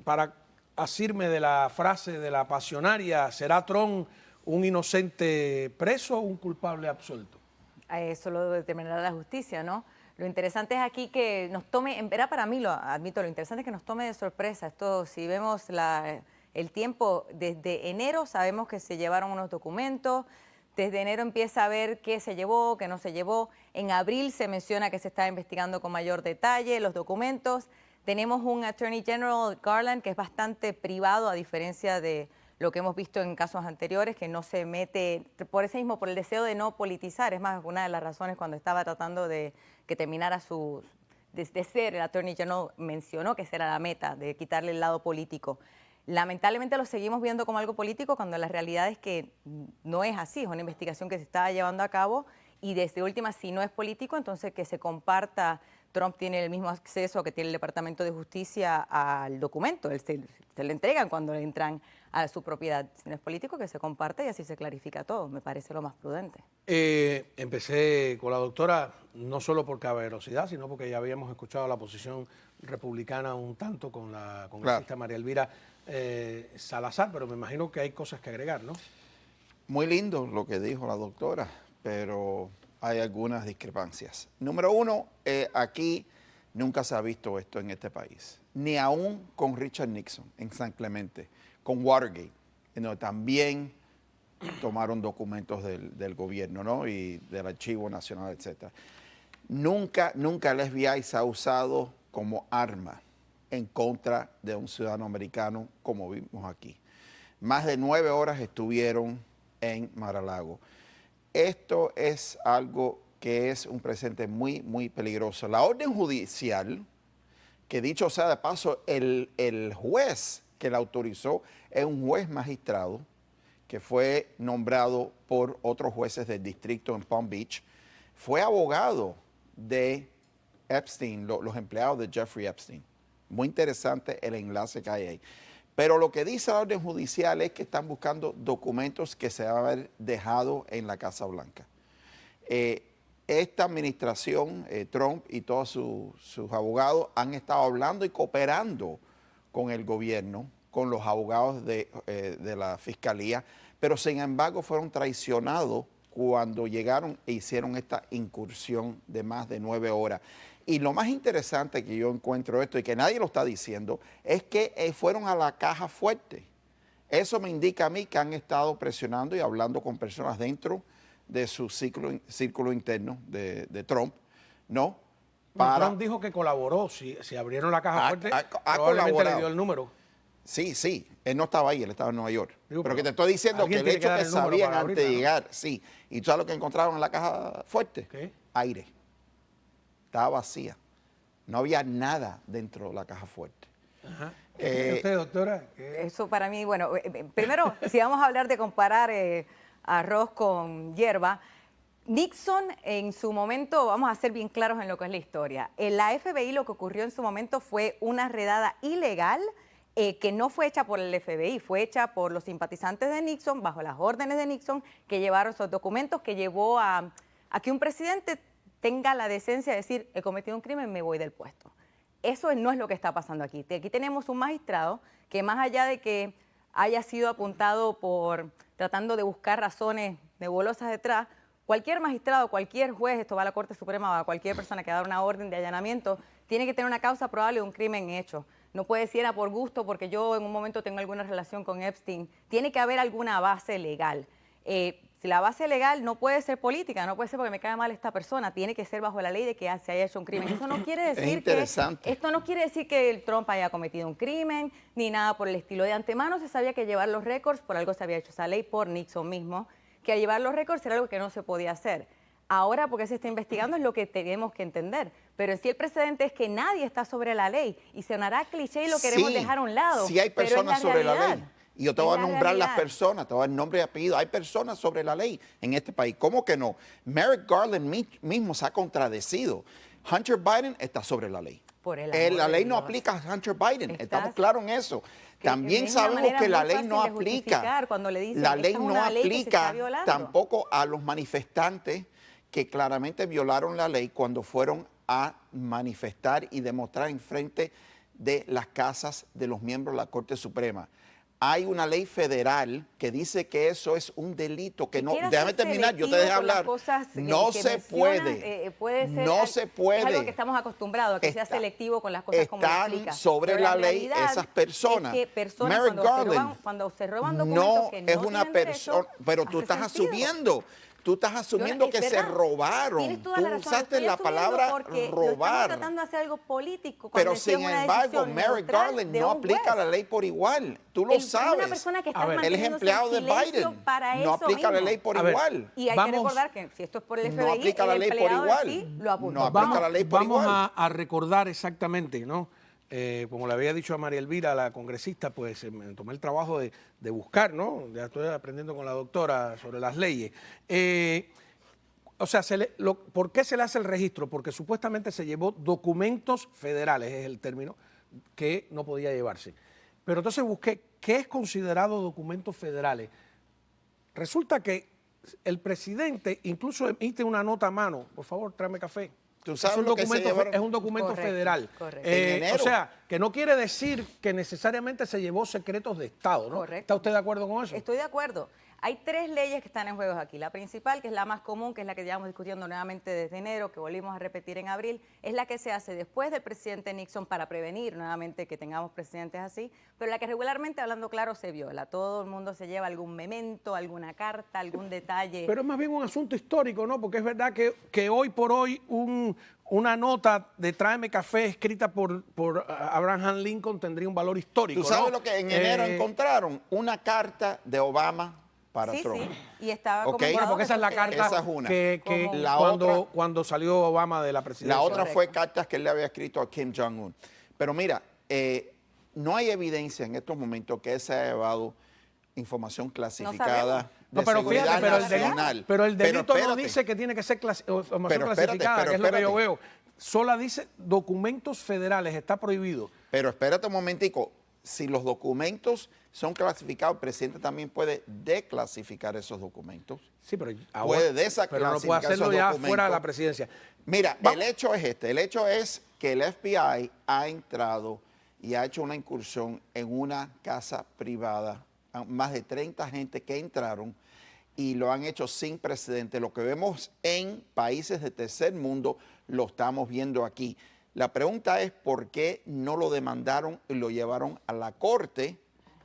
Para asirme de la frase de la pasionaria, ¿será Trump un inocente preso o un culpable absuelto? Eso lo determinará la justicia, ¿no? Lo interesante es aquí que nos tome, era para mí, lo admito, lo interesante es que nos tome de sorpresa. Esto, si vemos el tiempo, desde enero sabemos que se llevaron unos documentos, desde enero empieza a ver qué se llevó, qué no se llevó. En abril se menciona que se está investigando con mayor detalle los documentos. Tenemos un Attorney General, Garland, que es bastante privado, a diferencia de lo que hemos visto en casos anteriores, que no se mete, por ese mismo, por el deseo de no politizar. Es más, una de las razones cuando estaba tratando de que terminara de ser el Attorney General, mencionó que esa era la meta, de quitarle el lado político. Lamentablemente lo seguimos viendo como algo político cuando la realidad es que no es así, es una investigación que se está llevando a cabo y desde última, si no es político, entonces que se comparta. Trump tiene el mismo acceso que tiene el Departamento de Justicia al documento, se le entregan cuando entran a su propiedad. Si no es político, que se comparte y así se clarifica todo, me parece lo más prudente. Empecé con la doctora no solo por caballerosidad, sino porque ya habíamos escuchado la posición republicana un tanto con la congresista María Elvira Salazar, pero me imagino que hay cosas que agregar, ¿no? Muy lindo lo que dijo la doctora, pero hay algunas discrepancias. Número uno, aquí nunca se ha visto esto en este país, ni aún con Richard Nixon en San Clemente, con Watergate, donde también tomaron documentos del gobierno, ¿no? Y del Archivo Nacional, etc. Nunca el FBI se ha usado como arma en contra de un ciudadano americano como vimos aquí. Más de 9 horas estuvieron en Mar-a-Lago. Esto es algo que es un precedente muy, muy peligroso. La orden judicial, que dicho sea de paso, el juez que la autorizó es un juez magistrado que fue nombrado por otros jueces del distrito en Palm Beach, fue abogado de Epstein, los empleados de Jeffrey Epstein. Muy interesante el enlace que hay ahí. Pero lo que dice la orden judicial es que están buscando documentos que se van a haber dejado en la Casa Blanca. Esta administración, Trump y todos sus abogados han estado hablando y cooperando con el gobierno, con los abogados de la fiscalía, pero sin embargo fueron traicionados cuando llegaron e hicieron esta incursión de más de 9 horas. Y lo más interesante que yo encuentro esto, y que nadie lo está diciendo, es que fueron a la caja fuerte. Eso me indica a mí que han estado presionando y hablando con personas dentro de su círculo interno de Trump, ¿no? Trump dijo que colaboró, si abrieron la caja fuerte, probablemente le dio el número. Sí, él no estaba ahí, él estaba en Nueva York. Pero que te estoy diciendo que el hecho que sabían antes de llegar, sí. ¿Y tú sabes lo que encontraron en la caja fuerte? ¿Qué? Aire. Estaba vacía. No había nada dentro de la caja fuerte. Ajá. ¿Qué usted, doctora? Eso para mí, bueno, primero, si vamos a hablar de comparar arroz con hierba, Nixon en su momento, vamos a ser bien claros en lo que es la historia. En la FBI lo que ocurrió en su momento fue una redada ilegal que no fue hecha por el FBI, fue hecha por los simpatizantes de Nixon, bajo las órdenes de Nixon, que llevaron esos documentos, que llevó a que un presidente tenga la decencia de decir, he cometido un crimen, me voy del puesto. Eso no es lo que está pasando aquí. Aquí tenemos un magistrado que más allá de que haya sido apuntado por tratando de buscar razones nebulosas detrás, cualquier magistrado, cualquier juez, esto va a la Corte Suprema, va a cualquier persona que da una orden de allanamiento, tiene que tener una causa probable de un crimen hecho. No puede decir por gusto, porque yo en un momento tengo alguna relación con Epstein. Tiene que haber alguna base legal. Si la base legal no puede ser política, no puede ser porque me cae mal esta persona, tiene que ser bajo la ley de que se haya hecho un crimen. Eso no quiere decir esto no quiere decir que el Trump haya cometido un crimen, ni nada por el estilo. De antemano se sabía que llevar los récords, por algo se había hecho esa ley por Nixon mismo, que llevar los récords era algo que no se podía hacer. Ahora, porque se está investigando, es lo que tenemos que entender. Pero en sí el precedente es que nadie está sobre la ley. Y sonará cliché y lo queremos dejar a un lado. Sí hay personas sobre la ley. Y yo te voy a nombrar las personas, te voy a dar nombre y apellido. Hay personas sobre la ley en este país. ¿Cómo que no? Merrick Garland mismo se ha contradecido. Hunter Biden está sobre la ley. La ley no aplica a Hunter Biden. Estamos claros en eso. También sabemos que la ley no aplica. La ley no aplica tampoco a los manifestantes que claramente violaron la ley cuando fueron a manifestar y demostrar en frente de las casas de los miembros de la Corte Suprema. Hay una ley federal que dice que eso es un delito, que no, déjame terminar, yo te dejé hablar. No se puede, no se puede. Es algo que estamos acostumbrados, a que sea selectivo con las cosas como explica. Están sobre la ley esas personas. Es que personas cuando se roban documentos que no es una persona, pero tú estás asumiendo. Tú estás asumiendo que se robaron. Tú usaste la palabra robar. Estamos tratando de hacer algo político. Pero sin embargo, Merrick Garland no aplica la ley por igual. Tú lo sabes. Una persona que está él es empleado de Biden. No aplica la ley por igual. Y hay que recordar que si esto es por el FBI, no aplica la ley por igual. No aplica la ley por igual. Vamos a recordar exactamente, ¿no? Como le había dicho a María Elvira, la congresista, pues me tomé el trabajo de buscar, ¿no? Ya estoy aprendiendo con la doctora sobre las leyes. O sea, ¿por qué se le hace el registro? Porque supuestamente se llevó documentos federales, es el término, que no podía llevarse. Pero entonces busqué, ¿qué es considerado documentos federales? Resulta que el presidente incluso emite una nota a mano. Por favor, tráeme café. ¿Tú sabes lo que se llevaron? Es un documento federal. Correcto. En enero. O sea, que no quiere decir que necesariamente se llevó secretos de Estado, ¿no? Correcto. ¿Está usted de acuerdo con eso? Estoy de acuerdo. Hay 3 leyes que están en juego aquí. La principal, que es la más común, que es la que llevamos discutiendo nuevamente desde enero, que volvimos a repetir en abril, es la que se hace después del presidente Nixon para prevenir nuevamente que tengamos presidentes así, pero la que regularmente, hablando claro, se viola. Todo el mundo se lleva algún memento, alguna carta, algún detalle. Pero es más bien un asunto histórico, ¿no? Porque es verdad que hoy por hoy una nota de Tráeme Café escrita por Abraham Lincoln tendría un valor histórico. ¿Tú sabes ¿no? lo que en enero encontraron? Una carta de Obama para Trump. Sí, y estaba Bueno, porque esa es la carta esa es una. que La otra, cuando salió Obama de la presidencia. La otra Correcto. fue cartas que él le había escrito a Kim Jong-un. Pero mira, no hay evidencia en estos momentos que él se haya llevado información clasificada de pero seguridad fíjate, nacional. Pero el delito no espérate. dice que tiene que ser información Pero espérate, clasificada, que es lo que yo espérate. veo. Sola dice documentos federales, está prohibido. Pero espérate un momentico. Si los documentos son clasificados, el presidente también puede declasificar esos documentos. Sí, pero Puede desaclasificar pero no puede hacerlo esos ya documentos. fuera de la presidencia. Mira, el hecho es este. El hecho es que el FBI ha entrado y ha hecho una incursión en una casa privada. Más de 30 gente que entraron y lo han hecho sin precedente. Lo que vemos en países de tercer mundo lo estamos viendo aquí. La pregunta es por qué no lo demandaron y lo llevaron a la corte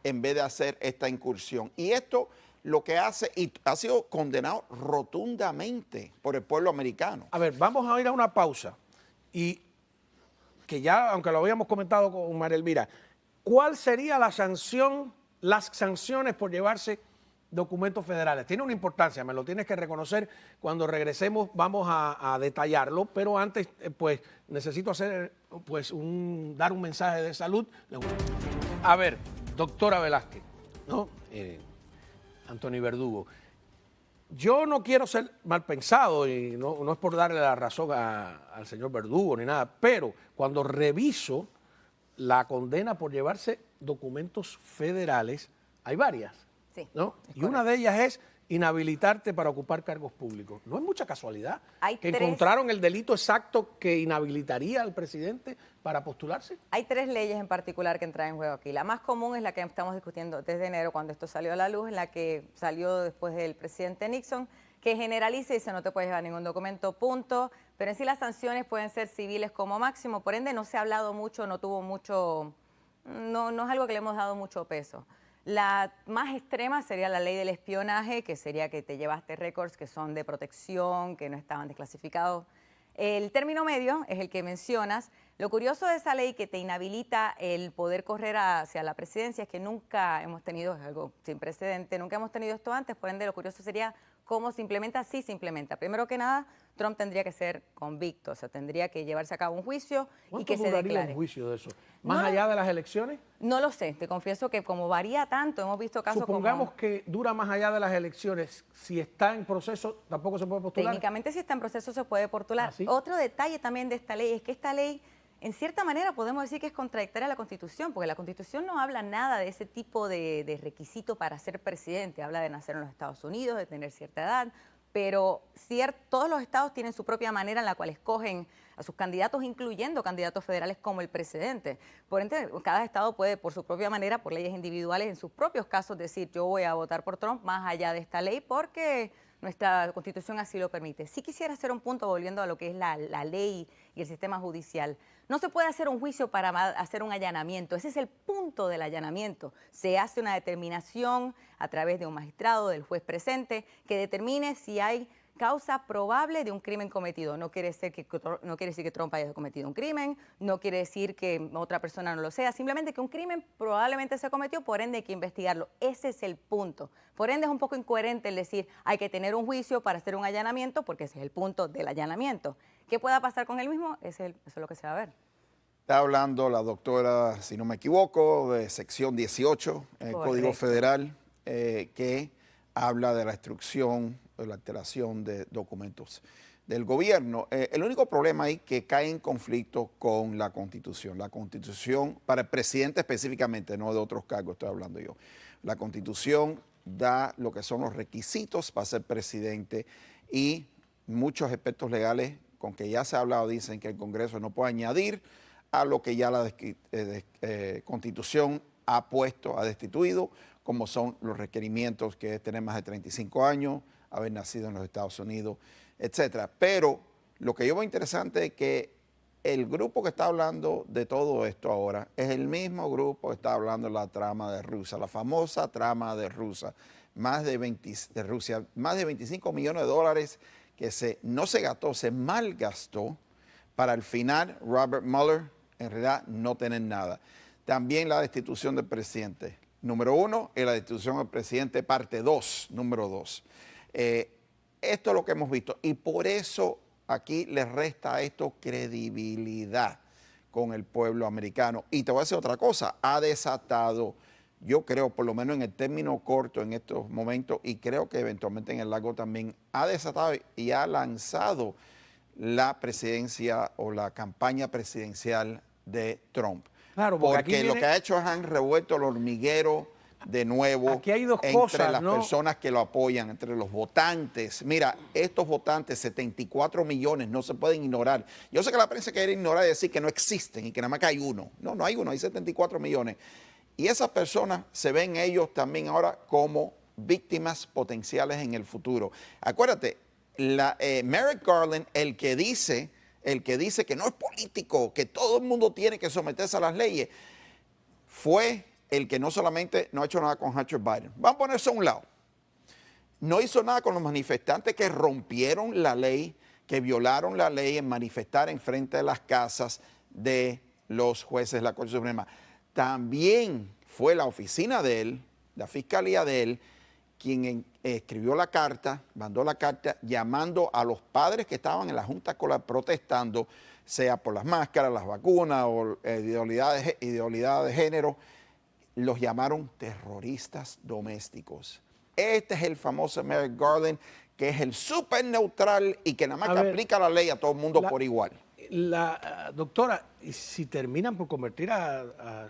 en vez de hacer esta incursión. Y esto lo que hace, y ha sido condenado rotundamente por el pueblo americano. A ver, vamos a ir a una pausa. Y que ya, aunque lo habíamos comentado con María Elvira, ¿cuál sería la sanción, las sanciones por llevarse documentos federales? Tiene una importancia, me lo tienes que reconocer. Cuando regresemos vamos a detallarlo, pero antes pues necesito hacer pues dar un mensaje de salud. A ver, doctora Velázquez, ¿no? Anthony Verdugo, yo no quiero ser mal pensado y no es por darle la razón al señor Verdugo ni nada, pero cuando reviso la condena por llevarse documentos federales, hay varias. Sí, ¿no? Y una de ellas es inhabilitarte para ocupar cargos públicos. No es mucha casualidad que encontraron el delito exacto que inhabilitaría al presidente para postularse. Hay 3 leyes en particular que entran en juego aquí. La más común es la que estamos discutiendo desde enero, cuando esto salió a la luz, en la que salió después del presidente Nixon, que generaliza y dice no te puedes llevar ningún documento, punto. Pero en sí las sanciones pueden ser civiles como máximo, por ende no se ha hablado mucho, no es algo que le hemos dado mucho peso. La más extrema sería la ley del espionaje, que sería que te llevaste récords que son de protección, que no estaban desclasificados. El término medio es el que mencionas. Lo curioso de esa ley que te inhabilita el poder correr hacia la presidencia es que nunca hemos tenido, es algo sin precedente, nunca hemos tenido esto antes, por ende lo curioso sería cómo se implementa, sí se implementa. Primero que nada, Trump tendría que ser convicto, o sea, tendría que llevarse a cabo un juicio y que se declare. ¿Cuánto duraría un juicio de eso? ¿Más allá de las elecciones? No lo sé, te confieso que como varía tanto, hemos visto casos Supongamos que dura más allá de las elecciones, si está en proceso, ¿tampoco se puede postular? Técnicamente, si está en proceso, se puede postular. ¿Ah, sí? Otro detalle también de esta ley es que esta ley, en cierta manera, podemos decir que es contradictoria a la Constitución, porque la Constitución no habla nada de ese tipo de requisito para ser presidente. Habla de nacer en los Estados Unidos, de tener cierta edad. pero todos los estados tienen su propia manera en la cual escogen a sus candidatos, incluyendo candidatos federales como el presidente. Por ende, cada estado puede, por su propia manera, por leyes individuales, en sus propios casos, decir yo voy a votar por Trump más allá de esta ley porque nuestra Constitución así lo permite. Sí quisiera hacer un punto volviendo a lo que es la ley y el sistema judicial. No se puede hacer un juicio para hacer un allanamiento. Ese es el punto del allanamiento. Se hace una determinación a través de un magistrado, del juez presente, que determine si hay causa probable de un crimen cometido. No quiere decir que Trump haya cometido un crimen, no quiere decir que otra persona no lo sea, simplemente que un crimen probablemente se cometió, por ende hay que investigarlo. Ese es el punto. Por ende es un poco incoherente el decir hay que tener un juicio para hacer un allanamiento, porque ese es el punto del allanamiento. ¿Qué pueda pasar con él mismo? Eso es lo que se va a ver. Está hablando la doctora, si no me equivoco, de sección 18, el Código Federal, que habla de la instrucción, de la alteración de documentos del gobierno. El único problema ahí que cae en conflicto con la Constitución. La Constitución, para el presidente específicamente, no de otros cargos estoy hablando yo. La Constitución da lo que son los requisitos para ser presidente y muchos expertos legales, con que ya se ha hablado, dicen que el Congreso no puede añadir a lo que ya la Constitución ha puesto, ha destituido, como son los requerimientos que es tener más de 35 años, haber nacido en los Estados Unidos, etcétera. Pero lo que yo veo interesante es que el grupo que está hablando de todo esto ahora es el mismo grupo que está hablando de la trama de Rusia, la famosa trama de Rusia, más de 25 millones de dólares que no se gastó, se malgastó para al final Robert Mueller en realidad no tener nada. También la destitución del presidente. Número 1, y la destitución del presidente, parte 2, número 2. Esto es lo que hemos visto y por eso aquí le resta a esto credibilidad con el pueblo americano. Y te voy a decir otra cosa, ha desatado, yo creo, por lo menos en el término corto en estos momentos y creo que eventualmente en el largo también, ha desatado y ha lanzado la presidencia o la campaña presidencial de Trump. Claro, porque lo que ha hecho es han revuelto el hormiguero de nuevo. Aquí hay dos entre cosas, las personas que lo apoyan, entre los votantes. Mira, estos votantes, 74 millones, no se pueden ignorar. Yo sé que la prensa quiere ignorar y decir que no existen y que nada más que hay uno. No, no hay uno, hay 74 millones. Y esas personas se ven ellos también ahora como víctimas potenciales en el futuro. Acuérdate, Merrick Garland, el que dice que no es político, que todo el mundo tiene que someterse a las leyes, fue el que no solamente no ha hecho nada con Hunter Biden. Vamos a ponerse a un lado. No hizo nada con los manifestantes que rompieron la ley, que violaron la ley en manifestar en frente de las casas de los jueces de la Corte Suprema. También fue la oficina de él, la fiscalía de él, quien escribió la carta, mandó la carta llamando a los padres que estaban en la Junta Escolar protestando, sea por las máscaras, las vacunas o ideología de género, los llamaron terroristas domésticos. Este es el famoso Merrick Garland, que es el súper neutral y que nada más que aplica la ley a todo el mundo por igual. Doctora, si terminan por convertir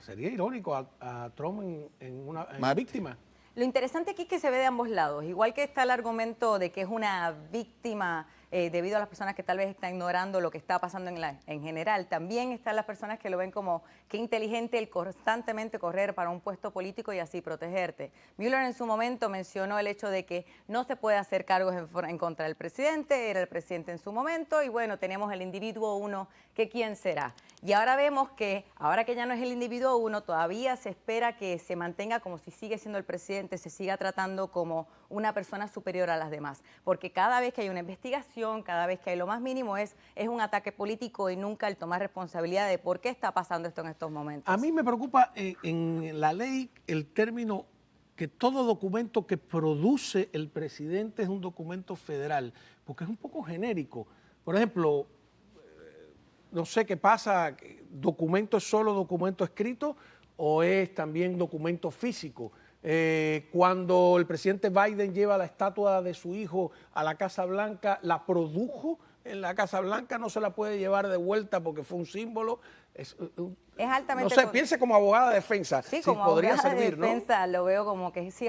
sería irónico a Trump en una víctima. Lo interesante aquí es que se ve de ambos lados, igual que está el argumento de que es una víctima debido a las personas que tal vez están ignorando lo que está pasando en general. También están las personas que lo ven como qué inteligente el constantemente correr para un puesto político y así protegerte. Mueller en su momento mencionó el hecho de que no se puede hacer cargos en contra del presidente, era el presidente en su momento y bueno, tenemos el individuo 1, que quién será. Y ahora vemos que, ahora que ya no es el individuo 1, todavía se espera que se mantenga como si sigue siendo el presidente, se siga tratando como una persona superior a las demás. Porque cada vez que hay una investigación, cada vez que hay lo más mínimo es un ataque político y nunca el tomar responsabilidad de por qué está pasando esto en estos momentos. A mí me preocupa en la ley el término que todo documento que produce el presidente es un documento federal, porque es un poco genérico. Por ejemplo, no sé qué pasa, ¿documento es solo documento escrito o es también documento físico? Cuando el presidente Biden lleva la estatua de su hijo a la Casa Blanca, ¿la produjo en la Casa Blanca no se la puede llevar de vuelta porque fue un símbolo. Es altamente... No sé, piense como abogada de defensa, sí, si como podría abogada servir, de defensa, ¿no? Lo veo como que sí,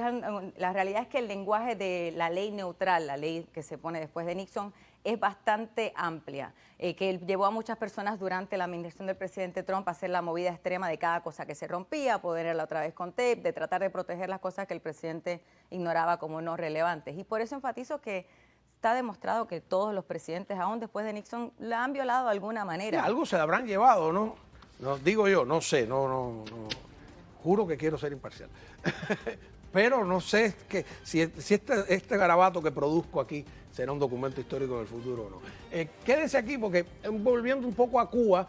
la realidad es que el lenguaje de la ley neutral, la ley que se pone después de Nixon, es bastante amplia, que llevó a muchas personas durante la administración del presidente Trump a hacer la movida extrema de cada cosa que se rompía, ponerla otra vez con tape, de tratar de proteger las cosas que el presidente ignoraba como no relevantes. Y por eso enfatizo que está demostrado que todos los presidentes, aún después de Nixon, la han violado de alguna manera. Sí, algo se la habrán llevado, ¿no? No digo yo, no sé, no. Juro que quiero ser imparcial. Pero no sé si este garabato que produzco aquí será un documento histórico del futuro o no. Quédese aquí porque, volviendo un poco a Cuba,